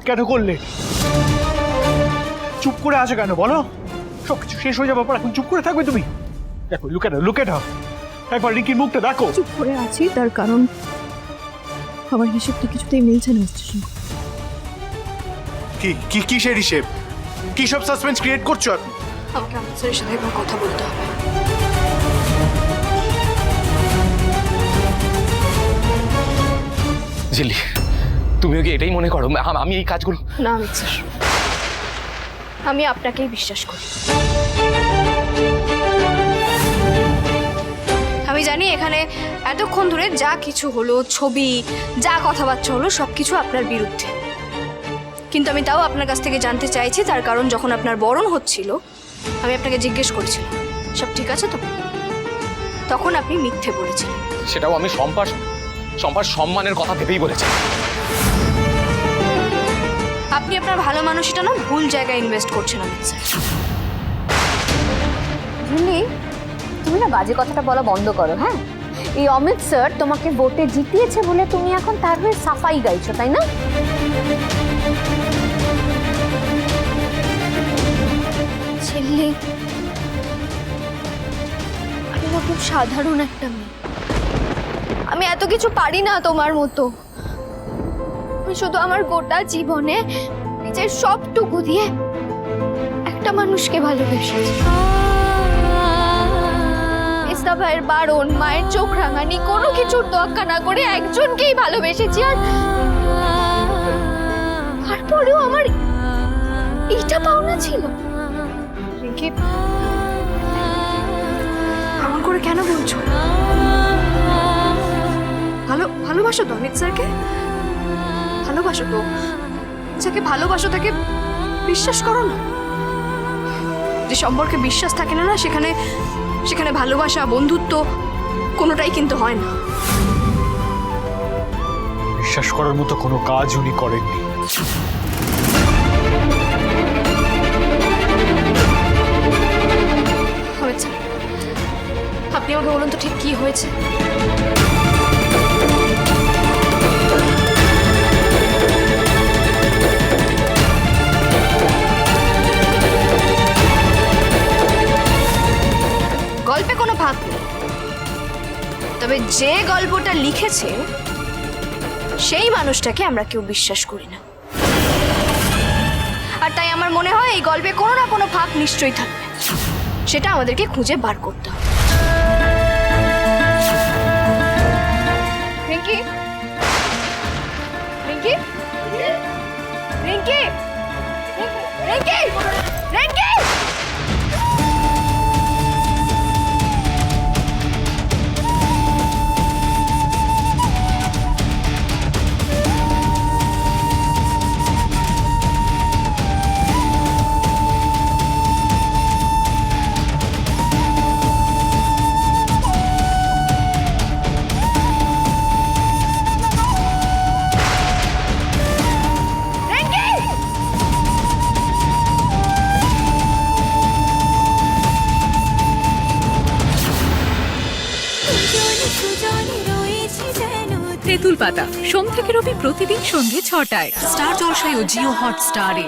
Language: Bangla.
কেন করলে? চুপ করে আছো কেন বলো? সবকিছু শেষ হয়ে যাবার পর এখন চুপ করে থাকবে তুমি? দেখো, লুক এট হার। একবার রিকির মুখটা দেখো। চুপ করে আছি তার কারণ আমার হিসেবটা কিছুতেই মিলছে না মিস্টার সিংহ। কি কিসের হিসেব? কি সব সাসপেন্স ক্রিয়েট করছো? আমাকে অফিসারের সাথে একবার কথা বলতে হবে। ঝিল্লি, তুমিও কি এটাই মনে করো আমি এই কাজগুলো? না অমিত স্যার, আমি আপনাকেই বিশ্বাস করি। আমি জানি এখানে এতক্ষণ ধরে যা কিছু হলো, ছবি, যা কথাবার্তা হলো, সবকিছু আপনার বিরুদ্ধে। কিন্তু আমি তাও আপনার কাছ থেকে জানতে চাইছি, তার কারণ যখন আপনার বরণ হচ্ছিল আমি আপনাকে জিজ্ঞেস করেছিলাম সব ঠিক আছে তো, তখন আপনি মিথ্যে বলেছিলেন। সেটাও আমি সম্পার সম্মানের কথা ভেবেই বলেছি। আপনি আপনার ভালো মানুষটা না ভুল জায়গায় ইনভেস্ট করছেন অমিত স্যার। ঝিল্লি, তুমি না বাজে কথাটা বলা বন্ধ করো। হ্যাঁ, এই অমিত স্যার তোমাকে ভোটে জিতিয়েছে বলে তুমি এখন তার হয়ে সাফাই গাইছো, তাই না? ঝিল্লি, আমি না খুব সাধারণ একটা মেয়ে, আমি এত কিছু পারি না তোমার মতো। আমি শুধু আমার গোটা জীবনে নিজের সবটুকু দিয়ে একটা মানুষকে ভালোবেসেছি। মেজদা ভাইয়ের বারণ, মায়ের চোখ রাঙানি, কোনো কিছুর তোয়াক্কা না করে একজনকেই ভালোবেসেছি। আর তারপরেও আমার এইটা পাওনা ছিল। রিঙ্কি, এমন করে কেন বলছো? ভালোবাসো তো অমিত স্যারকে? ভালোবাসো তো? যাকে ভালোবাসো তাকে বিশ্বাস করো না। যে সম্পর্কে বিশ্বাস থাকে না, সেখানে সেখানে ভালোবাসা, বন্ধুত্ব কোনোটাই কিন্তু হয় না। বিশ্বাস করার মতো কোনো কাজ উনি করেননি। অমিত স্যার, আপনি আমাকে বলুন তো ঠিক কি হয়েছে? গল্পে কোনো ভাগ নেই, তবে যে গল্পটা লিখেছে সেই মানুষটাকে আমরা কেউ বিশ্বাস করি না। আর তাই আমার মনে হয় এই গল্পে কোনো না কোনো ভাগ নিশ্চয়ই থাকবে, সেটা আমাদেরকে খুঁজে বার করতে হবে। রিঙ্কি, রিঙ্কি, রিঙ্কি, রিঙ্কি, রিঙ্কি! তেঁতুল পাতা সোম থেকে রবি প্রতিদিন সন্ধ্যে ৬টায় স্টার জলসায় ও জিও হটস্টারে।